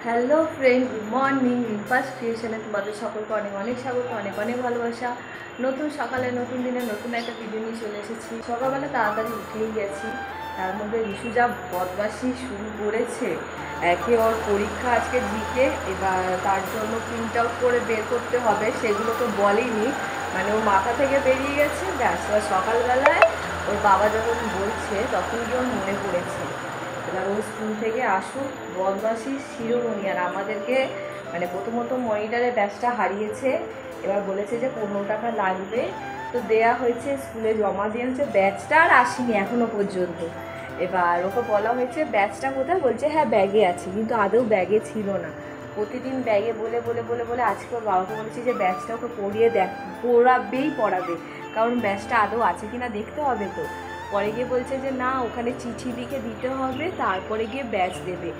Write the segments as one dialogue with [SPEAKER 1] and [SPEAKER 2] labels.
[SPEAKER 1] Hello friend, good morning. রিম্পাস ক্রিয়েশনে তোমাদের সকলকে অনেক অনেক স্বাগত, অনেক অনেক ভালোবাসা। নতুন সকালে নতুন দিনে নতুন একটা ভিডিও নিয়ে চলে এসেছি। সকালবেলা তাড়াতাড়ি উঠেই গেছি, তার মধ্যে ঋষু যা বদমাশি শুরু করেছে। একে ওর পরীক্ষা আজকে জিকে, এবার তার জন্য প্রিন্ট আউট করে বের করতে হবে, সেগুলো তো বলেনি, মানে ওর মাথা থেকে বেরিয়ে গেছে। ব্যাস, এবার সকালবেলায় ওর বাবা যখন বলছে তখন কি ওর মনে পড়েছে। এবার ও স্কুল থেকে আসুক, বদমাশি শিরোমণি। আর আমাদেরকে মানে প্রথমত মনিটরে ব্যাচটা হারিয়েছে, এবার বলেছে যে 15 টাকা লাগবে, তো দেয়া হয়েছে, স্কুলে জমা দিয়েছে। ব্যাচটা আর আসেনি এখনও পর্যন্ত। এবার ওকে বলা হয়েছে ব্যাচটা কোথায়, বলছে হ্যাঁ ব্যাগে আছে, কিন্তু আদৌ ব্যাগে ছিল না। প্রতিদিন ব্যাগে বলে বলে বলে বলে আজকে ওর বাবাকে বলেছি যে ব্যাচটা ওকে পড়িয়ে পড়াবে, কারণ ব্যাচটা আদৌ আছে কিনা দেখতে হবে। তো পরে গিয়ে বলছে যে না, ওখানে চিঠি লিখে দিতে হবে, তারপরে গিয়ে ব্যাচ দেবে।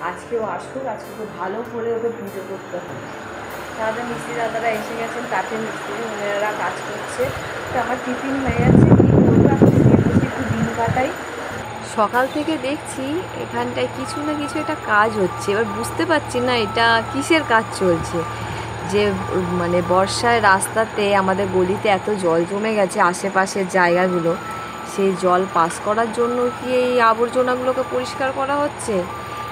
[SPEAKER 1] আজকেও আসুক, আজকে খুব ভালো করে ওকে পুজো করতে হবে। তাদের মিস্ত্রি দাদারা এসে গেছেন, কাঠের মিস্ত্রি ওনারা কাজ করছে। তো আমার টিফিন হয়ে গেছে, কী করবো এখন, একটু দিন কাটাই। সকাল থেকে দেখছি এখানটায় কিছু না কিছু একটা কাজ হচ্ছে, এবার বুঝতে পারছি না এটা কিসের কাজ চলছে। যে মানে বর্ষায় রাস্তাতে আমাদের গলিতে এত জল জমে গেছে, আশেপাশের জায়গাগুলো, সেই জল পাস করার জন্য কি এই আবর্জনাগুলোকে পরিষ্কার করা হচ্ছে?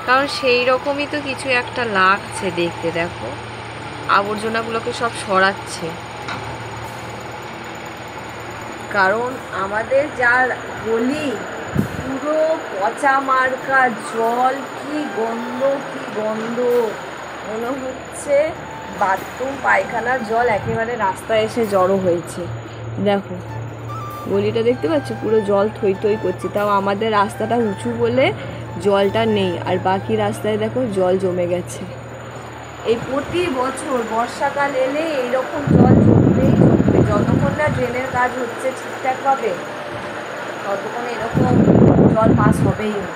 [SPEAKER 1] কারণ সেই রকমই তো কিছু একটা লাগছে দেখতে। দেখো, আবর্জনাগুলোকে সব সরাচ্ছে। কারণ আমাদের যার গলি পুরো পচা মার্কা জল, কি গন্ধ মনে হচ্ছে বাথরুম পায়খানার জল একেবারে রাস্তায় এসে জড়ো হয়েছে। দেখো গলিটা দেখতে পাচ্ছ, পুরো জল থই থই করছে। তাও আমাদের রাস্তাটা উঁচু বলে জলটা নেই, আর বাকি রাস্তায় দেখো জল জমে গেছে। এই প্রতি বছর বর্ষাকাল এলে এইরকম জল জমবে। যতক্ষণ না ড্রেনের কাজ হচ্ছে ঠিকঠাকভাবে, ততক্ষণ এরকম জল পাস হবেই না।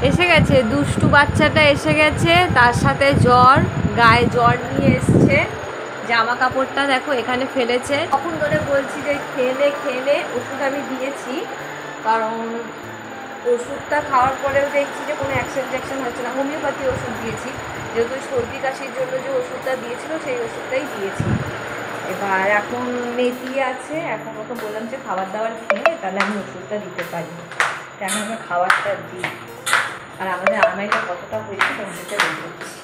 [SPEAKER 1] এসে গেছে দুষ্টু বাচ্চাটা, এসে গেছে, তার সাথে জ্বর, গায়ে জ্বর নিয়ে এসছে। জামা কাপড়টা দেখো এখানে ফেলেছে। তখন ধরে বলছি যে খেয়ে নে। ওষুধ আমি দিয়েছি, কারণ ওষুধটা খাওয়ার পরেও দেখছি যে কোনো অ্যাকশন হচ্ছে না। হোমিওপ্যাথি ওষুধ দিয়েছি, যেহেতু সর্দি কাশির জন্য যে ওষুধটা দিয়েছিল সেই ওষুধটাই দিয়েছি। এবার এখন মেথি আছে, এখন ওকে বললাম যে খাবার দাবার খেয়ে তাহলে আমি ওষুধটা দিতে পারি, কেন আমি খাবারটা দিই। আর আমাদের আলমারিটা কতটা হয়েছে তোমাদেরকে বলছি।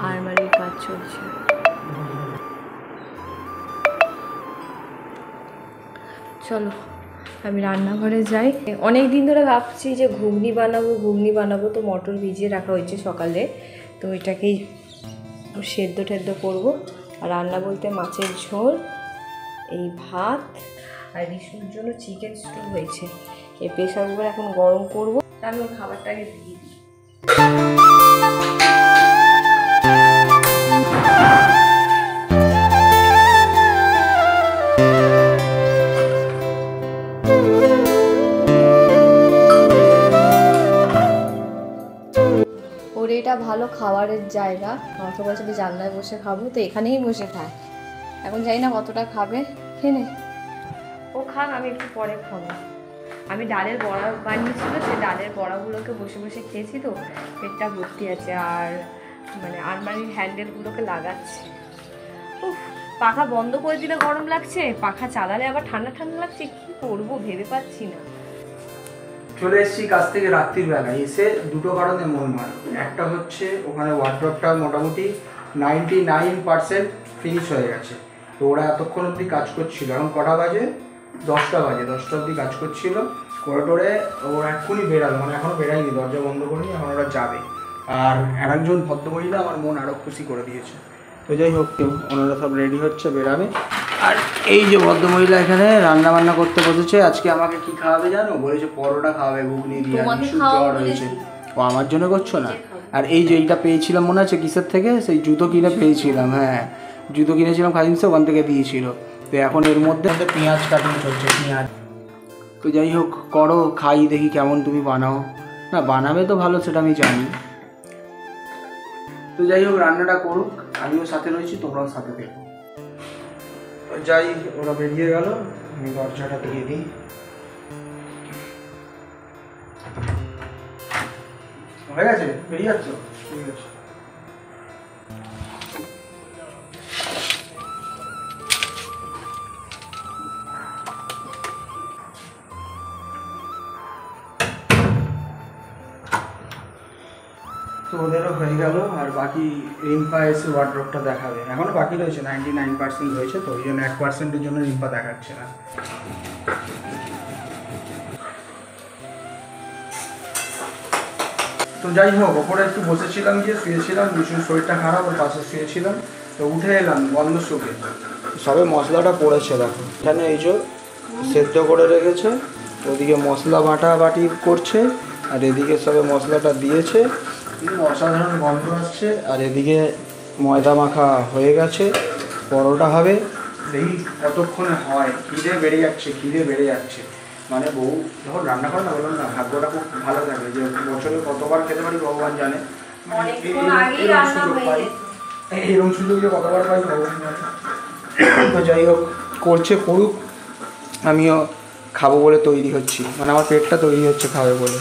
[SPEAKER 1] আলমারির কাজ চলছে। চলো আমি রান্নাঘরে যাই। অনেক দিন ধরে ভাবছি যে ঘুগনি বানাবো, তো মটর ভিজিয়ে রাখা হয়েছে সকালে, তো এটাকেই সেদ্ধ টেদ্ধ করবো। আর রান্না বলতে মাছের ঝোল, এই ভাত, আর রিশুর জন্য চিকেন স্টু হয়েছে। এই প্রেশার কুকার এখন গরম করবো, আমি ওর খাবারটাকে দিয়ে দিই। ওর এটা ভালো খাবারের জায়গা, আমাকে বলছে যে জানলায় বসে খাবো, তো এখানেই বসে খায়। এখন জানি না কতটা খাবে, খেয়ে ও খাক, আমি একটু পরে খাবো। আমি ডালের বড়া বানিয়েছিল, সেই ডালের বড়াগুলোকে বসে বসে খেয়েছি, তো পেটটা ভর্তি আছে। আর মানে আলমারির হ্যান্ডেলগুলোকে লাগাচ্ছে। উফ, পাখা বন্ধ করে দিলে গরম লাগছে, পাখা চালালে আবার ঠান্ডা লাগছে, কি করবো ভেবে পাচ্ছি না।
[SPEAKER 2] চলে এসেছি কাছ থেকে রাত্রির বেলায়, এসে দুটো কারণে মন মার। একটা হচ্ছে ওখানে ওয়ার্ড্রপটা মোটামুটি 99% ফিনিশ হয়ে গেছে, তো ওরা এতক্ষণ অবধি কাজ করছিল। এখন কটা বাজে? 10টা অবধি কাজ করছিল করে ওরা এক্ষুনি বেরালো, মানে এখনও বেরায়নি, দরজা বন্ধ করেনি, এখন ওরা যাবে। আর আরেকজন ভদ্রমহিলা আমার মন আরও খুশি করে দিয়েছে। তো যাই হোক, ওনারা সব রেডি হচ্ছে, বেরাবে। আর এই যে ভদ্রমহিলা এখানে রান্না বান্না করতে বসেছে। আজকে আমাকে কি খাওয়াবে জানো? বলেছে পরোটা খাওয়াবে, ঘুগনি দিয়ে। জ্বর হয়েছে, ও আমার জন্য করছো না? আর এই যে এইটা পেয়েছিলাম মনে আছে কিসের থেকে, সেই জুতো কিনে পেয়েছিলাম, হ্যাঁ জুতো কিনেছিলাম খাদিমসে, ওখান থেকে দিয়েছিল। তো এখন এর মধ্যে পেঁয়াজ কাটিং চলছে, পেঁয়াজ তো যাই হোক, করো, খাই, দেখি কেমন তুমি বানাও। না বানাবে তো ভালো, সেটা আমি জানি। তো যাই হোক, রান্নাটা করুক, আমিও সাথে রয়েছি, তোমরাও সাথে দেখো। যাই, ওরা বেরিয়ে গেল, আমি দরজাটা দিয়ে দিই। হয়ে গেছে, বেরিয়ে যাচ্ছ? ঠিক আছে। তো ওদেরও হয়ে গেল, আর বাকি রিম্পা এসে ওয়ার্ড্রপটা দেখাবে। এখনও বাকি রয়েছে, 99% রয়েছে, তো ওই জন্য 1%-এর জন্য রিম্পা দেখাচ্ছে না। তো যাই হোক, ওপরে একটু বসেছিলাম, গিয়ে শুয়েছিলাম, বিষ্ণুর শরীরটা খারাপ, ওর পাশে শুয়েছিলাম। তো উঠে এলাম বন্ধ চোখে, সবে মশলাটা পড়েছে দেখো। এখানে এই যে সেদ্ধ করে রেখেছে, ওদিকে মশলা বাটাবাটি করছে, আর এদিকে সবে মশলাটা দিয়েছে, অসাধারণ গন্ধ আসছে। আর এদিকে ময়দা মাখা হয়ে গেছে, পরোটা হবে, দেখি কতক্ষণে হয়। খিদে বেড়ে যাচ্ছে। মানে বউ যখন রান্না করে না, বললাম না, ভাগ্যটা খুব ভালো থাকে, যে বছরে কতবার খেতে পারি ভগবান জানে। এরকম সুযোগ যে কতবার পাই ভগবান জানে। তো যাই হোক, করুক, আমিও খাবো বলে তৈরি হচ্ছি, মানে আমার পেটটা তৈরি হচ্ছে খাবে বলে।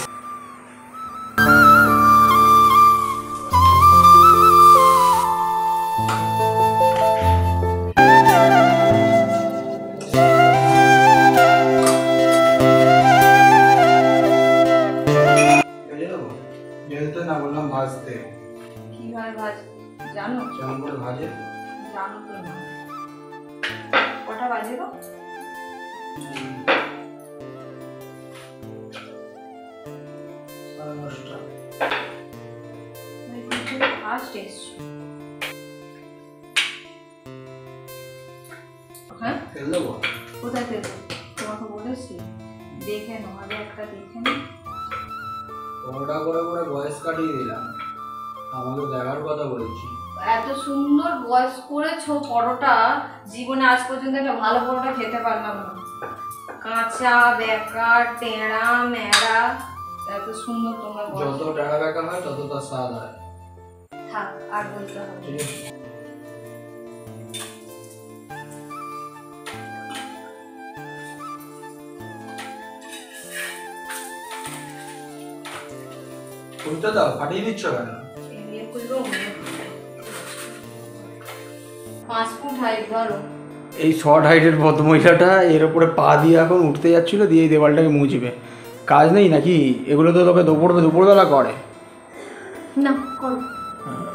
[SPEAKER 2] না বললাম ভাজতে,
[SPEAKER 1] কিভাবে ভাজ জানো?
[SPEAKER 2] কেমন করে ভাজে
[SPEAKER 1] জানো তো না। কটা বাজে গো? ফার্স্ট এসছো? হ্যাঁ,
[SPEAKER 2] তেল দেবো?
[SPEAKER 1] কোথায় তেল? তোমাকে বলেছি দেখে নাও, আগে একটা দেখে নাও।
[SPEAKER 2] ওটা করে বয়স কাটিয়ে দিলাম, আমাকে দেখার কথা বলেছি।
[SPEAKER 1] এত সুন্দর বয়স করেছো পরোটা, জীবনে আজ পর্যন্ত একটা ভালো পরোটা খেতে পারলাম না। কাঁচা, বেকার, টেঁড়া মেড়া, এত সুন্দর তোমার বয়স।
[SPEAKER 2] যত টেঁড়া বেকা হয় তত তার স্বাদ হয়।
[SPEAKER 1] থাক, আর বলতে হবে।
[SPEAKER 2] ঠিক আছে, খুলতে দাও, ফাটিয়ে দিচ্ছ কেন? এই শর্ট হাইটের ভদ্রমহিলাটা এর উপরে পা দিয়ে এখন উঠতে যাচ্ছিল, দিয়ে এই দেওয়ালটাকে মুছবে। কাজ নেই নাকি? এগুলো তো তোকে দুপুরবেলা করে
[SPEAKER 1] না, করো।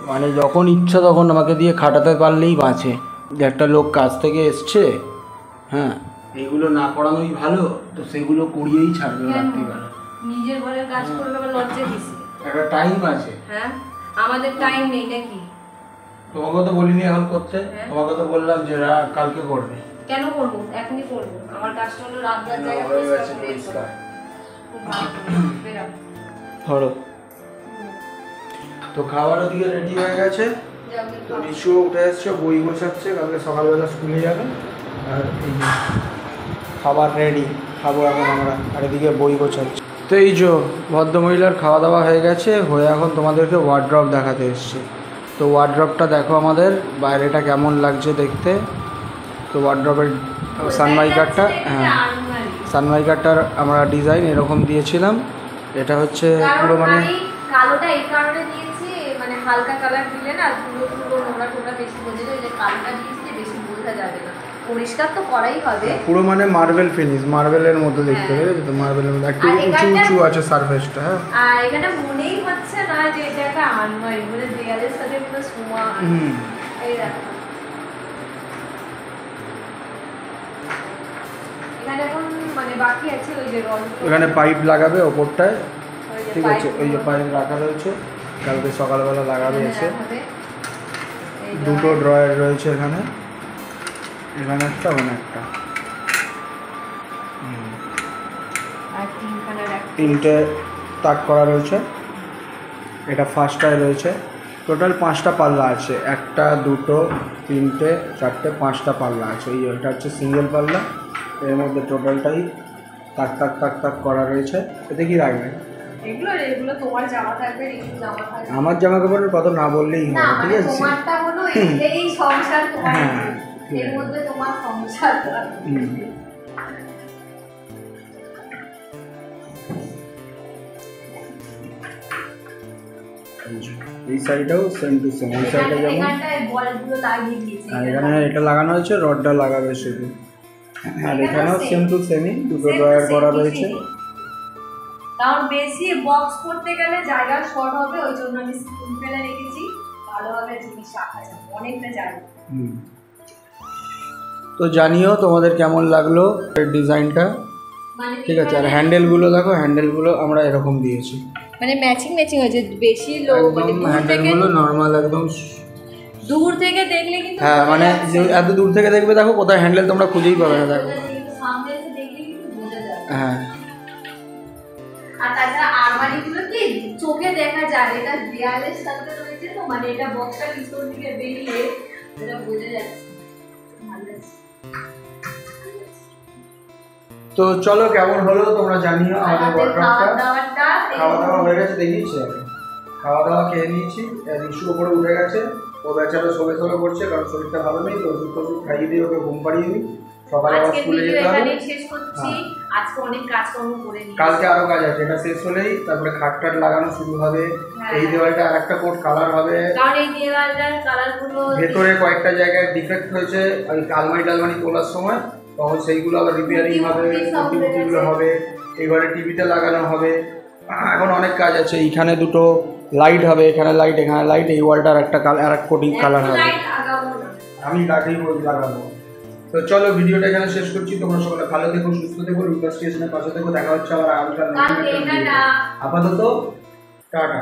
[SPEAKER 2] মানে যখন ইচ্ছা তখন আমাকে দিয়ে খাটাতে পারলেই বাঁচে। যে একটা লোক কাজ থেকে এসছে, হ্যাঁ, এইগুলো না করানোই ভালো, তো সেগুলো করিয়েই ছাড়বে রাত্রিবেলা।
[SPEAKER 1] নিজের ঘরের কাজ করবে আবার লজ্জা দিছে।
[SPEAKER 2] একটা টাইম আছে।
[SPEAKER 1] হ্যাঁ, আমাদের টাইম নেই নাকি?
[SPEAKER 2] তোমাকে তো বলিনি এখন করতে, তোমাকে তো বললাম যে কালকে করবে।
[SPEAKER 1] কেন করবো? এখনই করবো। আমার কাজটা হলো রান্নার জায়গা পরিষ্কার করে
[SPEAKER 2] ধরো। তো খাবার ওদিকে রেডি হয়ে গেছে, তো নিশু উঠে এসছে, বই বসাচ্ছে, কালকে সকালবেলা স্কুলে যাবে। আর এই খাবার রেডি, খাবো এখন আমরা। আর এদিকে বই গোছাচ্ছে। তো এই যে ভদ্রমহিলার খাওয়া দাওয়া হয়ে গেছে, হয়ে এখন তোমাদেরকে ওয়ার্ড্রপ দেখাতে এসছে। তো ওয়ার্ড্রপটা দেখো আমাদের, বাইরেটা কেমন লাগছে দেখতে। তো ওয়ার্ড্রপের সানমাইকারটা, হ্যাঁ, সানমাইকারটার আমরা ডিজাইন এরকম দিয়েছিলাম। এটা হচ্ছে পুরো মানে
[SPEAKER 1] কালোটা এই কারণে দিয়েছি, মানে হালকা কালার দিলে না পুরো নোংরা টোংরা বেশি বোঝা যায়, যে কালোটা দিয়েছি বেশি বোঝা যাবে না, পরিষ্কার তো করাই হবে।
[SPEAKER 2] পুরো মানে মার্বেল ফিনিশ, মার্বেলের মতো দেখতে পেরেছো তো? মার্বেলের মতো একটু উঁচু আছে সারফেসটা। হ্যাঁ,
[SPEAKER 1] আর এখানে মনেই হচ্ছে না যে এটা একটা আলমারি, মানে দেয়ালের সাথে পুরো সমান। এই দেখো, এখানে এখন মানে বাকি আছে ওই যে রড,
[SPEAKER 2] এখানে পাইপ লাগাবে ওপরটায়, ঠিক আছে? ওই যে পাইপ রাখা রয়েছে, কালকে সকালবেলা লাগাবে এসে। দুটো ড্রয়ার রয়েছে এখানে, এখানে একটা, ওখানে একটা, তিনটে তাক করা রয়েছে। এটা ফার্স্টটায় রয়েছে, টোটাল 5টা পাল্লা আছে। 1, 2, 3, 4, 5টা পাল্লা আছে। এটা হচ্ছে সিঙ্গেল পাল্লা, এর মধ্যে টোটালটাই তাক তাক তাক তাক করা রয়েছে। এতে কি রাখবে?
[SPEAKER 1] এগুলো তোমার জামা থাকবে, এগুলো জামা থাকবে।
[SPEAKER 2] আমার জামা কাপড়ের কথা না বললেই
[SPEAKER 1] না,
[SPEAKER 2] হয়, ঠিক
[SPEAKER 1] মানে
[SPEAKER 2] আছে?
[SPEAKER 1] তোমারটা হলো এই সংসার তোমার,
[SPEAKER 2] হ্যাঁ,
[SPEAKER 1] এর মধ্যে তোমার সংসার।
[SPEAKER 2] এই সাইডটাও সেম টু সেম, এই সাইডটা যেমন,
[SPEAKER 1] এখানটায় বলগুলো লাগিয়ে দিয়েছে।
[SPEAKER 2] আর এখানে এটা লাগানো হয়েছে, রডটা লাগাবে শুধু। আর এখানেও সেম টু সেমই, দুটো ড্রয়ার করা রয়েছে।
[SPEAKER 1] কারণ বেশি বক্স করতে গেলে জায়গা শর্ট হবে, ওই জন্য আমি স্পুন ফেলে রেখেছি, ভালোভাবে জিনিস রাখা যাবে, অনেকটা জায়গা।
[SPEAKER 2] তো জানিও তোমাদের কেমন লাগলো ডিজাইনটা,
[SPEAKER 1] মানে
[SPEAKER 2] ঠিক আছে? আর হ্যান্ডেলগুলো দেখো, হ্যান্ডেলগুলো আমরা এরকম দিয়েছি,
[SPEAKER 1] মানে ম্যাচিং হয়েছে, বেশি লো, মানে
[SPEAKER 2] একদম হ্যান্ডেলগুলো নর্মাল একদম।
[SPEAKER 1] দূর থেকে দেখলে কিন্তু
[SPEAKER 2] হ্যাঁ, মানে এত দূর থেকে দেখবে, দেখো কোথায় হ্যান্ডেল তোমরা খুঁজেই পাবে না, দেখো।
[SPEAKER 1] সামনে এসে দেখলে কিন্তু বোঝা যাবে।
[SPEAKER 2] হ্যাঁ,
[SPEAKER 1] আর তাছাড়া আলমারিগুলো কি চোখে দেখা যায়, এটা দেয়ালের সাথে রয়েছে, তো মানে এটা বক্সটা ভিতর দিকে বেরিয়ে এটা বোঝা যাচ্ছে। ভালো লাগছে।
[SPEAKER 2] তো চলো কেমন হলো তোমরা জানিও আমাদের ওয়ার্কশপটা। খাওয়া দাওয়া হয়ে গেছে, দেখিয়েছি আমি খাওয়া দাওয়া খেয়ে নিয়েছি। রিসু ওপরে উঠে গেছে, ও বেচারা শোবে করছে, কারণ শরীরটা ভালো নেই, তো ওষুধ টষুধ খাইয়ে দিয়ে ওকে ঘুম পাড়িয়ে দিই। সকালে আবার স্কুলে যেতে হবে।
[SPEAKER 1] শেষ করছি, আজকে অনেক কাজকর্ম করে নিয়েছি,
[SPEAKER 2] কালকে আরো কাজ আছে, এটা শেষ হলেই তারপরে খাট টাট লাগানো শুরু হবে। এই দেওয়ালটা আর একটা কোট কালার হবে,
[SPEAKER 1] কারণ এই দেওয়ালটার কালারগুলো
[SPEAKER 2] ভেতরে কয়েকটা জায়গায় ডিফেক্ট হয়েছে, ওই আলমারি টালমারি তোলার সময়, তখন সেইগুলো আবার রিপেয়ারিং হবে, পুঁতিগুলো হবে। এবারে টিভিটা লাগানো হবে, এখন অনেক কাজ আছে। এইখানে দুটো লাইট হবে, এখানে লাইট, এখানে লাইট, এই ওয়ালটার একটা কালার, আর এক কোটিং কালার হবে, আমি লাগাবো। তো চলো ভিডিওটা এখানে শেষ করছি। তোমরা সকলে ভালো থেকো, সুস্থ থেকো, লুকাস স্টেশনের পাশে থেকো। দেখা হচ্ছে আবার আগামীকাল নতুন একটা ভিডিও। আপাতত টাটা।